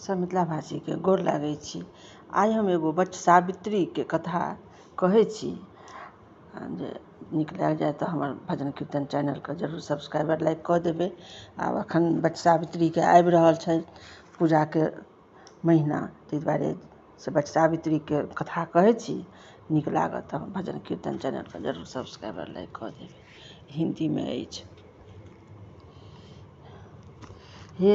सब मिथिला भाषी के गोर लागै छी। आइ हम एगो बट सावित्री के कथा कहै छी। जे नीक लागि जाए तऽ हमर भजन कीर्तन चैनल के जरूर सब्सक्राइबर लाइक कऽ देबै। आब एखन बट सावित्री के आबि रहल छै पूजा के महीना, ताहि दुआरे से बट सावित्री के कथा कहै छी। नीक लागत तऽ भजन कीर्तन चैनल के जरूर सब्सक्राइबर लाइक कऽ देबै। हिंदी में अछि। हे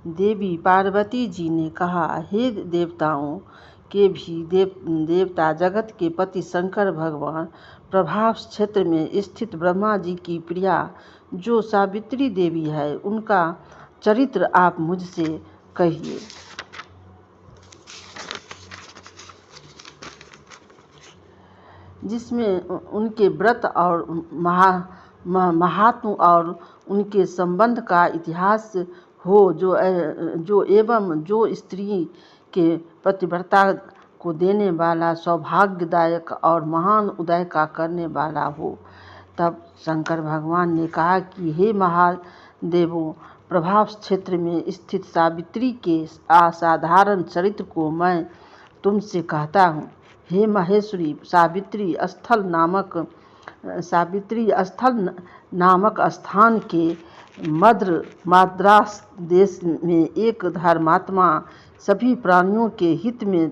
देवी पार्वती जी ने कहा, हे देवताओं के भी देवता जगत के पति शंकर भगवान प्रभास क्षेत्र में स्थित ब्रह्मा जी की प्रिया जो सावित्री देवी है, उनका चरित्र आप मुझसे कहिए। जिसमें उनके व्रत और महात्म और उनके संबंध का इतिहास हो, जो एवं जो स्त्री के पतिव्रता को देने वाला, सौभाग्यदायक और महान उदय का करने वाला हो। तब शंकर भगवान ने कहा कि हे महादेवों, प्रभास क्षेत्र में स्थित सावित्री के असाधारण चरित्र को मैं तुमसे कहता हूँ। हे महेश्वरी, सावित्री स्थल नामक स्थान के मद्रास देश में एक धर्मात्मा, सभी प्राणियों के हित में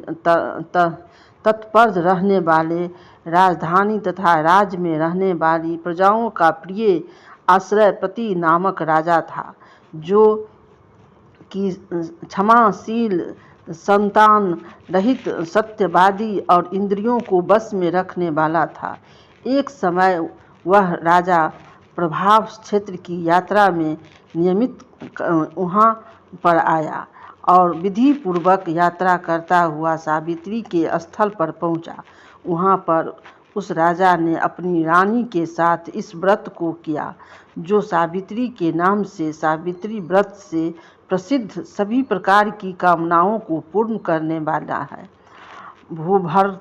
तत्पर रहने वाले, राजधानी तथा राज्य में रहने वाली प्रजाओं का प्रिय आश्रयपति नामक राजा था, जो कि क्षमाशील, संतान रहित, सत्यवादी और इंद्रियों को बस में रखने वाला था। एक समय वह राजा प्रभास क्षेत्र की यात्रा में नियमित वहाँ पर आया और विधि पूर्वक यात्रा करता हुआ सावित्री के स्थल पर पहुँचा। वहाँ पर उस राजा ने अपनी रानी के साथ इस व्रत को किया, जो सावित्री के नाम से, सावित्री व्रत से प्रसिद्ध, सभी प्रकार की कामनाओं को पूर्ण करने वाला है। भूलोक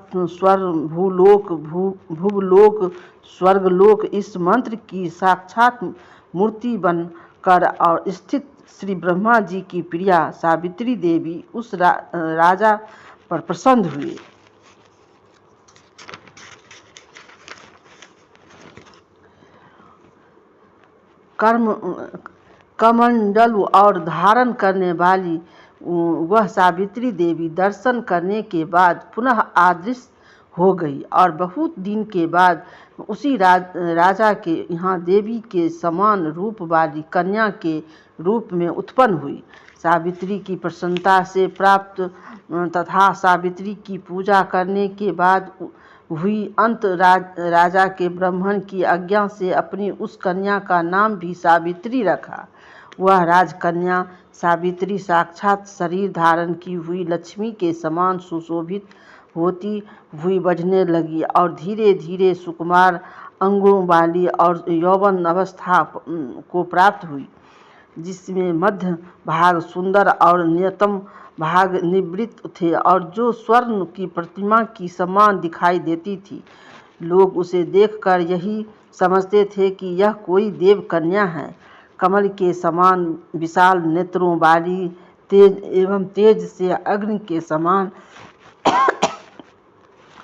स्वर्गलोक इस मंत्र की साक्षात मूर्ति बन कर और स्थित श्री ब्रह्मा जी की प्रिया सावित्री देवी उस राजा पर प्रसन्न हुए। कमंडल और धारण करने वाली वह सावित्री देवी दर्शन करने के बाद पुनः अदृश्य हो गई और बहुत दिन के बाद उसी राजा के यहाँ देवी के समान रूप वाली कन्या के रूप में उत्पन्न हुई। सावित्री की प्रसन्नता से प्राप्त तथा सावित्री की पूजा करने के बाद हुई अंत राजा के ब्राह्मण की आज्ञा से अपनी उस कन्या का नाम भी सावित्री रखा। वह राजकन्या सावित्री साक्षात शरीर धारण की हुई लक्ष्मी के समान सुशोभित होती हुई बढ़ने लगी और धीरे धीरे सुकुमार अंगों वाली और यौवन अवस्था को प्राप्त हुई, जिसमें मध्य भाग सुंदर और नियतम भाग निवृत्त थे और जो स्वर्ण की प्रतिमा की समान दिखाई देती थी। लोग उसे देखकर यही समझते थे कि यह कोई देव कन्या है। कमल के समान विशाल नेत्रों वाली, तेज से अग्नि के समान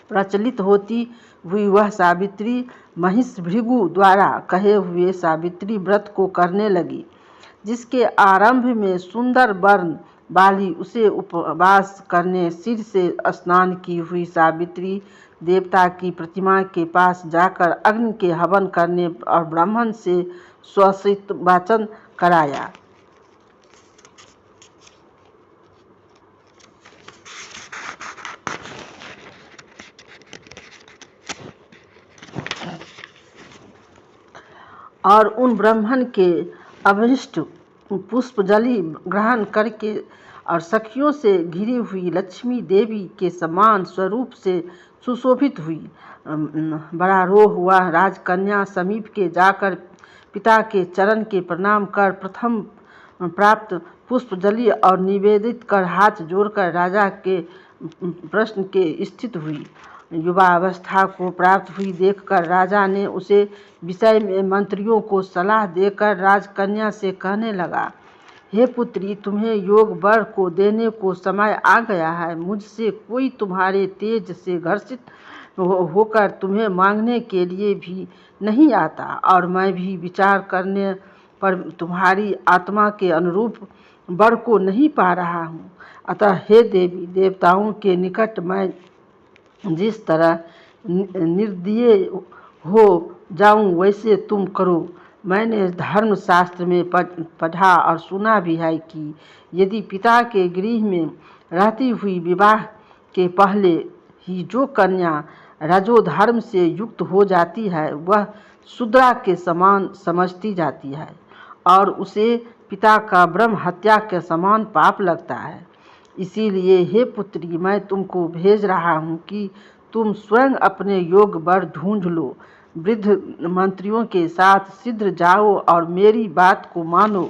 प्रचलित होती हुई वह सावित्री महिष भृगु द्वारा कहे हुए सावित्री व्रत को करने लगी, जिसके आरंभ में सुंदर वर्ण वाली, उसे उपवास करने, सिर से स्नान की हुई सावित्री देवता की प्रतिमा के पास जाकर अग्नि के हवन करने और ब्राह्मण से स्वसित वाचन कराया। और उन ब्राह्मण के अभिष्ट पुष्पजलि ग्रहण करके और सखियों से घिरी हुई लक्ष्मी देवी के समान स्वरूप से सुशोभित हुई। बड़ा रोह हुआ राजकन्या समीप के जाकर पिता के चरण के प्रणाम कर प्रथम प्राप्त पुष्पजलि और निवेदित कर हाथ जोड़कर राजा के प्रश्न के स्थित हुई। युवावस्था को प्राप्त हुई देखकर राजा ने उसे विषय में मंत्रियों को सलाह देकर राजकन्या से कहने लगा, हे पुत्री, तुम्हें योग वर को देने को समय आ गया है। मुझसे कोई तुम्हारे तेज से घर्षित होकर तुम्हें मांगने के लिए भी नहीं आता, और मैं भी विचार करने पर तुम्हारी आत्मा के अनुरूप वर को नहीं पा रहा हूँ। अतः हे देवी, देवताओं के निकट मैं जिस तरह निर्दयी हो जाऊं वैसे तुम करो। मैंने धर्मशास्त्र में पढ़ा और सुना भी है कि यदि पिता के गृह में रहती हुई विवाह के पहले ही जो कन्या रजोधर्म से युक्त हो जाती है वह शूद्रा के समान समझती जाती है और उसे पिता का ब्रह्म हत्या के समान पाप लगता है। इसीलिए हे पुत्री, मैं तुमको भेज रहा हूँ कि तुम स्वयं अपने योग वर ढूंढ लो। वृद्ध मंत्रियों के साथ शीघ्र जाओ और मेरी बात को मानो।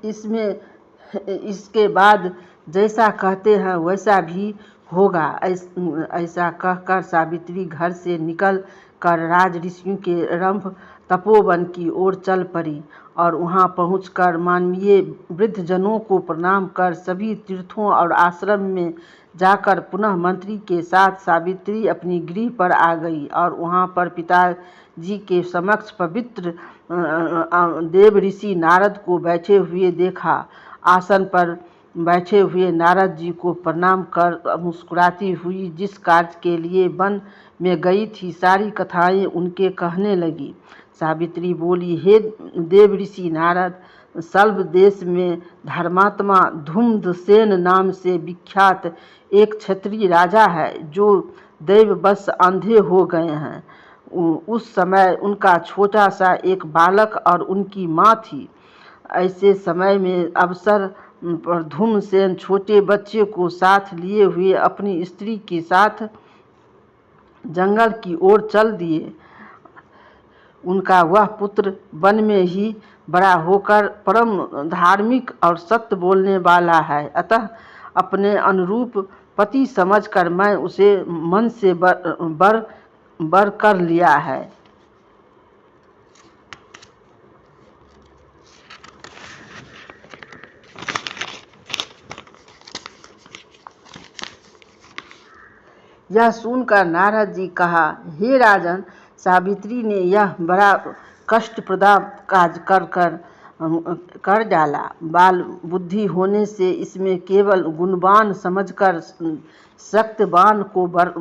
इसके बाद जैसा कहते हैं वैसा भी होगा। ऐसा कहकर सावित्री घर से निकल कर राज ऋषियों के रंभ तपोवन की ओर चल पड़ी और वहां पहुंचकर मानवीय वृद्धजनों को प्रणाम कर सभी तीर्थों और आश्रम में जाकर पुनः मंत्री के साथ सावित्री अपनी गृह पर आ गई और वहां पर पिताजी के समक्ष पवित्र देव ऋषि नारद को बैठे हुए देखा। आसन पर बैठे हुए नारद जी को प्रणाम कर मुस्कुराती हुई जिस कार्य के लिए वन में गई थी सारी कथाएं उनके कहने लगी। सावित्री बोली, हे देव ऋषि नारद, सल्व देश में धर्मात्मा धूम्रसेन नाम से विख्यात एक क्षत्रिय राजा है जो दैववश अंधे हो गए हैं। उस समय उनका छोटा सा एक बालक और उनकी माँ थी। ऐसे समय में अवसर पर धूम्रसेन छोटे बच्चे को साथ लिए हुए अपनी स्त्री के साथ जंगल की ओर चल दिए। उनका वह पुत्र वन में ही बड़ा होकर परम धार्मिक और सत्य बोलने वाला है। अतः अपने अनुरूप पति समझकर मैं उसे मन से बर कर लिया है। यह सुनकर नारद जी कहा, हे राजन, सावित्री ने यह बड़ा कष्टप्रद काज कर डाला। बाल बुद्धि होने से इसमें केवल गुणवान समझकर सत्यवान को बर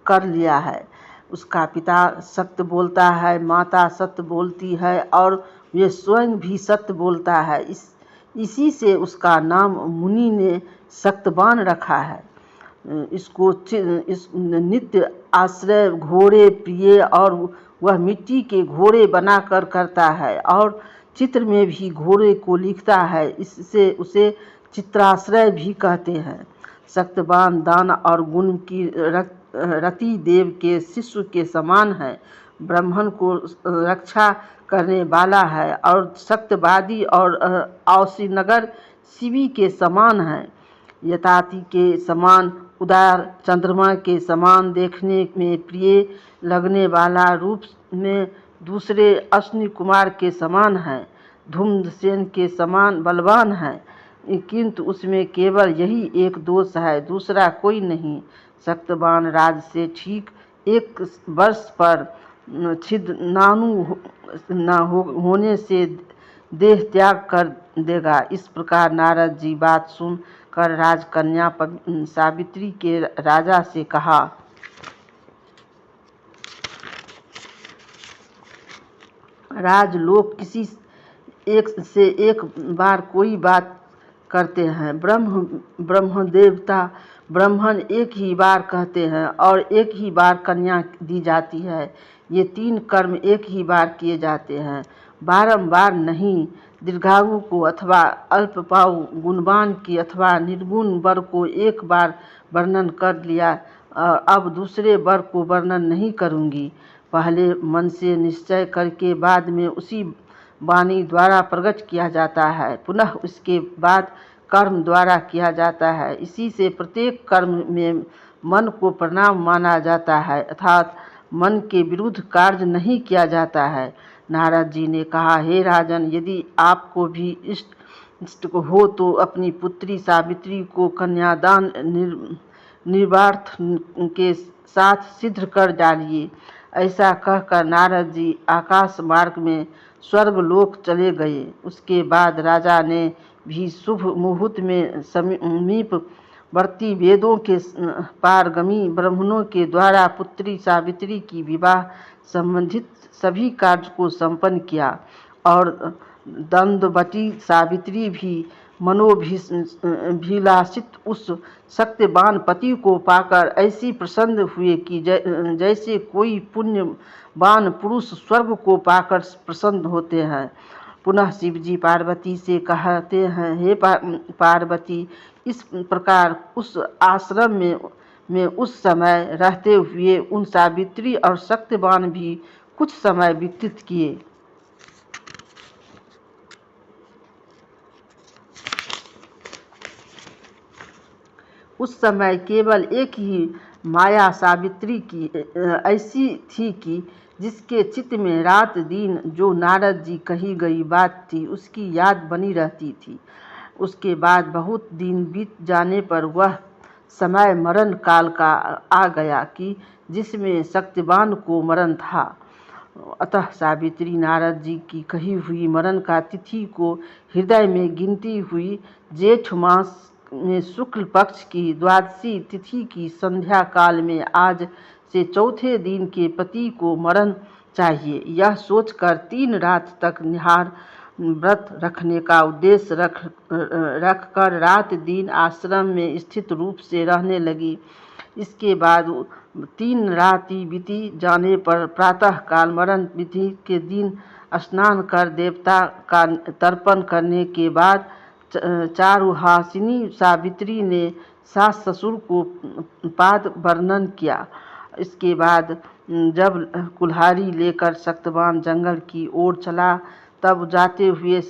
कर लिया है। उसका पिता सत्य बोलता है, माता सत्य बोलती है और वे स्वयं भी सत्य बोलता है। इसी से उसका नाम मुनि ने सत्यवान रखा है। इसको इस नित्य आश्रय घोड़े प्रिय और वह मिट्टी के घोड़े बनाकर करता है और चित्र में भी घोड़े को लिखता है। इससे उसे चित्राश्रय भी कहते हैं। सत्यवान दान और गुण की रति देव के शिष्य के समान है। ब्राह्मण को रक्षा करने वाला है और सत्यवादी और औसीनगर शिवी के समान है। यताति के समान उदार, चंद्रमा के समान देखने में प्रिय लगने वाला, रूप में दूसरे अश्विनी कुमार के समान है, धूम्रसेन के समान बलवान है, किंतु उसमें केवल यही एक दोष है, दूसरा कोई नहीं। सत्यवान राज से ठीक 1 वर्ष पर छिदनानु न होने से देह त्याग कर देगा। इस प्रकार नारद जी बात सुन कर राजकन्या सावित्री के राजा से कहा, राजलोक किसी एक से एक बार कोई बात करते हैं। ब्रह्म देवता ब्राह्मण एक ही बार कहते हैं और एक ही बार कन्या दी जाती है। ये 3 कर्म एक ही बार किए जाते हैं, बारंबार नहीं। दीर्घायु को अथवा अल्पपायु, गुणवान की अथवा निर्गुण वर को एक बार वर्णन कर लिया, अब दूसरे वर को वर्णन नहीं करूँगी। पहले मन से निश्चय करके बाद में उसी वाणी द्वारा प्रकट किया जाता है, पुनः उसके बाद कर्म द्वारा किया जाता है। इसी से प्रत्येक कर्म में मन को प्रणाम माना जाता है, अर्थात मन के विरुद्ध कार्य नहीं किया जाता है। नारद जी ने कहा, हे राजन, यदि आपको भी इष्ट हो तो अपनी पुत्री सावित्री को कन्यादान निर्वार्थ के साथ सिद्ध कर डालिए। ऐसा कहकर नारद जी आकाश मार्ग में स्वर्गलोक चले गए। उसके बाद राजा ने भी शुभ मुहूर्त में समीपवर्ती वेदों के पारंगमी ब्राह्मणों के द्वारा पुत्री सावित्री की विवाह संबंधित सभी कार्य को संपन्न किया और दंडवती सावित्री भी मनोभिलाषित उस सत्यवान पति को पाकर ऐसी प्रसन्न हुए कि जैसे कोई पुण्यवान पुरुष स्वर्ग को पाकर प्रसन्न होते हैं। पुनः शिवजी पार्वती से कहते हैं, हे पार्वती, इस प्रकार उस आश्रम में उस समय रहते हुए उन सावित्री और सत्यवान भी कुछ समय व्यतीत किए। उस समय केवल एक ही माया सावित्री की ऐसी थी कि जिसके चित्त में रात दिन जो नारद जी कही गई बात थी उसकी याद बनी रहती थी। उसके बाद बहुत दिन बीत जाने पर वह समय मरण काल का आ गया कि जिसमें सत्यवान को मरण था। अतः सावित्री नारद जी की कही हुई मरण का तिथि को हृदय में गिनती हुई जेठ मास में शुक्ल पक्ष की द्वादशी तिथि की संध्या काल में आज से चौथे दिन के पति को मरण चाहिए, यह सोचकर 3 रात तक निहार व्रत रखने का उद्देश्य रखकर रात दिन आश्रम में स्थित रूप से रहने लगी। इसके बाद 3 राति बीती जाने पर प्रातः काल मरण तिथि के दिन स्नान कर देवता का तर्पण करने के बाद चारुहासिनी सावित्री ने सास ससुर को पाद वर्णन किया। इसके बाद जब कुल्हाड़ी लेकर सत्यवान जंगल की ओर चला तब जाते हुए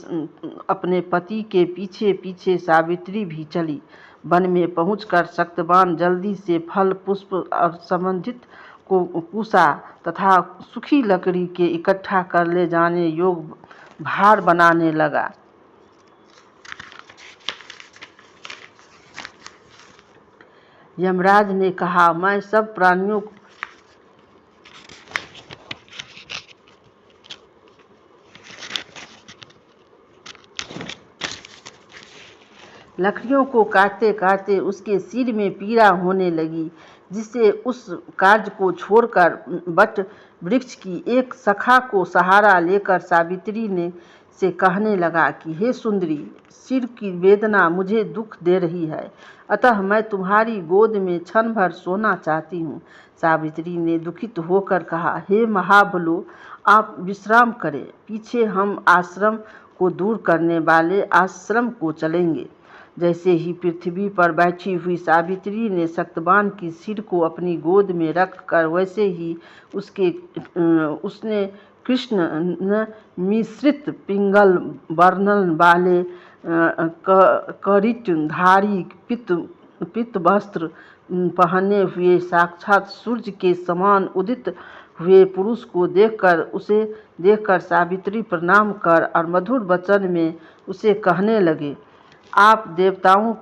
अपने पति के पीछे पीछे सावित्री भी चली। वन में पहुंचकर सत्यवान जल्दी से फल पुष्प और संबंधित को कुसा तथा सूखी लकड़ी के इकट्ठा कर ले जाने योग भार बनाने लगा। यमराज ने कहा, मैं सब प्राणियों लकड़ियों को काटते काटते उसके सिर में पीड़ा होने लगी, जिससे उस कार्य को छोड़कर वट वृक्ष की एक शाखा को सहारा लेकर सावित्री ने से कहने लगा कि हे सुंदरी, सिर की वेदना मुझे दुख दे रही है, अतः मैं तुम्हारी गोद में क्षण भर सोना चाहती हूँ। सावित्री ने दुखित होकर कहा, हे महाबलो, आप विश्राम करें, पीछे हम आश्रम को दूर करने वाले आश्रम को चलेंगे। जैसे ही पृथ्वी पर बैठी हुई सावित्री ने सत्यवान की सिर को अपनी गोद में रखकर वैसे ही उसने कृष्ण मिश्रित पिंगल वर्णन वाले करिटधारी पित्त वस्त्र पहने हुए साक्षात सूर्य के समान उदित हुए पुरुष को उसे देखकर सावित्री प्रणाम कर और मधुर वचन में उसे कहने लगे, आप देवताओं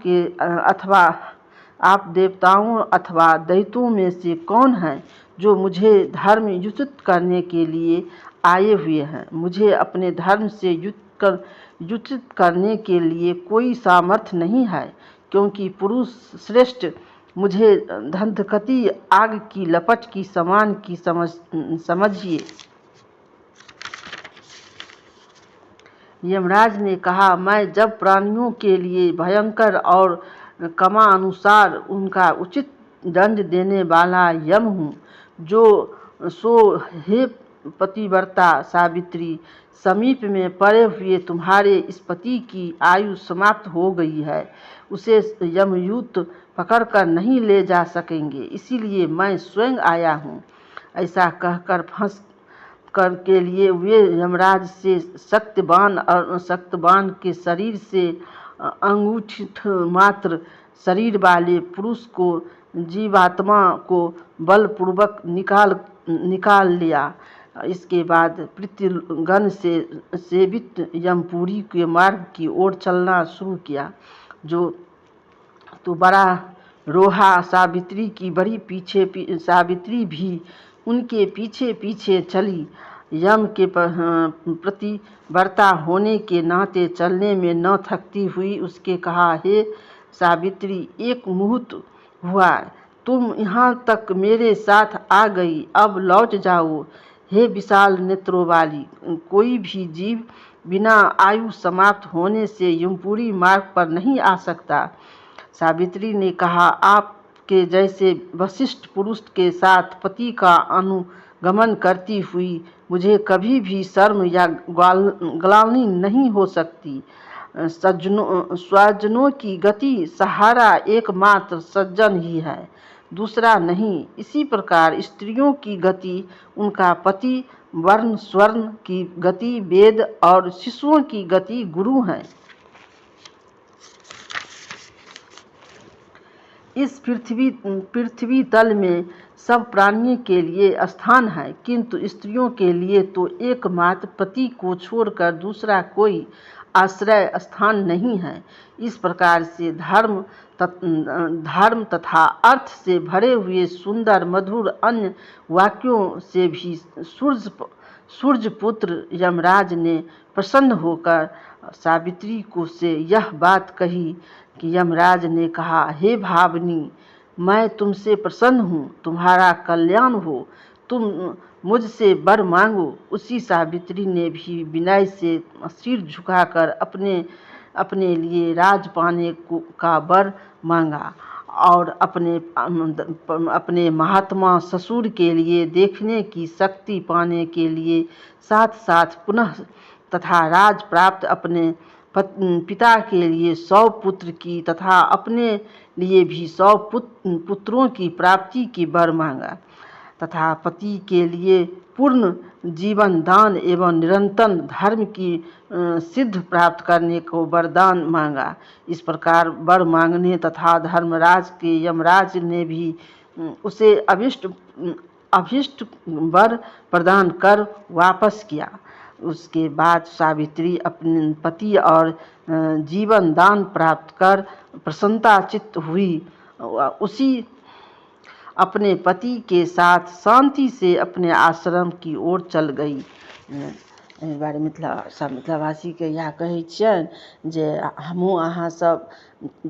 अथवा दैत्यों में से कौन है जो मुझे धर्म युचित करने के लिए आए हुए हैं। मुझे अपने धर्म से युचित करने के लिए कोई सामर्थ्य नहीं है, क्योंकि पुरुष श्रेष्ठ मुझे धंधकती आग की लपट की समान की समझिए। यमराज ने कहा, मैं जब प्राणियों के लिए भयंकर और क्रमानुसार उनका उचित दंड देने वाला यम हूँ, हे पतिव्रता सावित्री, समीप में पड़े हुए तुम्हारे इस पति की आयु समाप्त हो गई है, उसे यमयूत पकड़कर नहीं ले जा सकेंगे, इसीलिए मैं स्वयं आया हूँ। ऐसा कहकर फंस कर के लिए वे यमराज से सत्यवान के शरीर से अंगूठ मात्र शरीर वाले पुरुष को जीवात्मा को बलपूर्वक निकाल निकाल लिया। इसके बाद पितृगण से सेवित यमपुरी के मार्ग की ओर चलना शुरू किया। जो तो बड़ा रोहा सावित्री की बड़ी सावित्री भी उनके पीछे पीछे चली। यम के प्रतिव्रता होने के नाते चलने में न थकती हुई उसके कहा, हे सावित्री, एक मुहूर्त हुआ, तुम यहाँ तक मेरे साथ आ गई, अब लौट जाओ। हे विशाल नेत्रों वाली, कोई भी जीव बिना आयु समाप्त होने से यमपुरी मार्ग पर नहीं आ सकता। सावित्री ने कहा, आपके जैसे वशिष्ठ पुरुष के साथ पति का अनुगमन करती हुई मुझे कभी भी शर्म या ग्लानि नहीं हो सकती। स्वजनों की गति सहारा एकमात्र सज्जन ही है, दूसरा नहीं। इसी प्रकार स्त्रियों की गति उनका पति, वर्ण स्वर्ण की गति वेद और शिशुओं की गति गुरु है। इस पृथ्वी तल में सब प्राणियों के लिए स्थान है, किंतु स्त्रियों के लिए तो एकमात्र पति को छोड़कर दूसरा कोई आश्रय स्थान नहीं है। इस प्रकार से धर्म तथा अर्थ से भरे हुए सुंदर मधुर अन्य वाक्यों से भी सूर्यपुत्र यमराज ने प्रसन्न होकर सावित्री को से यह बात कही कि यमराज ने कहा, हे भावनी, मैं तुमसे प्रसन्न हूँ, तुम्हारा कल्याण हो, तुम मुझसे वर मांगो। उसी सावित्री ने भी विनय से सिर झुकाकर अपने लिए राज पाने का वर मांगा और अपने महात्मा ससुर के लिए देखने की शक्ति पाने के लिए साथ साथ पुनः तथा राज प्राप्त अपने पिता के लिए 100 पुत्र की तथा अपने लिए भी 100 पुत्रों की प्राप्ति की वर मांगा तथा पति के लिए पूर्ण जीवन दान एवं निरंतर धर्म की सिद्ध प्राप्त करने को वरदान मांगा। इस प्रकार वर मांगने तथा धर्मराज के यमराज ने भी उसे अभिष्ट वर प्रदान कर वापस किया। उसके बाद सावित्री अपने पति और जीवन दान प्राप्त कर प्रसन्नता चित्त हुई। उसी अपने पति के साथ शांति से अपने आश्रम की ओर चल गई। बारे मिथिलावासी के इएह कहै छियनि जे हमहूँ अहाँ सब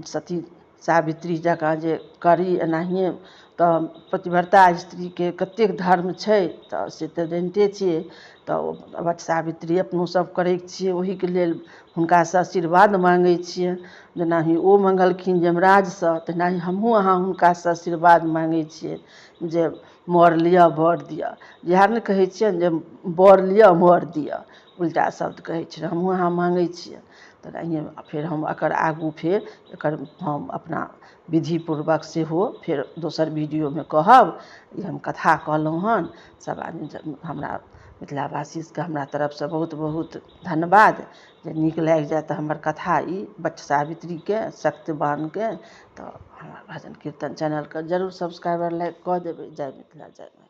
सती सावित्री जकाँ जे करी एनाहिए। तऽ पतिव्रता स्त्रीके कतेक धर्म छै तऽ से तऽ जानिते छियै। तऽ वट सावित्री अपनो सब करैत छियै, ओहीके लेल हुनकासँ आशीर्वाद मांगै छियनि। जेनाहि ओ मंगलखिन यमराजसँ, तेनाहि हमहूँ अहाँ हुनकासँ आशीर्वाद मांगै छियै जे वर लिअ वर दिअ। इएह ने कहै छियनि जे वर लिअ वर दिअ, उल्टा शब्द कहै छियनि, हमहूँ अहाँ मांगै छियनि। तेनाहिए फेर हम एकर आगू फेर एकर हम अपना विधिपूर्वक सेहो फेर दोसर वीडियोमे कहब। ई हम कथा कहलहुँ हन। सब आदमी हमरा मिथिलावासीके हमरा तरफसँ बहुत बहुत धन्यवाद। जे नीक लागि जाए तऽ हमर कथा ई वट सावित्रीके सत्यवानके तऽ हमर भजन कीर्तन चैनलके जरूर सब्सक्राइबर लाइक कऽ देबै। जय मिथिला जय मैथिली।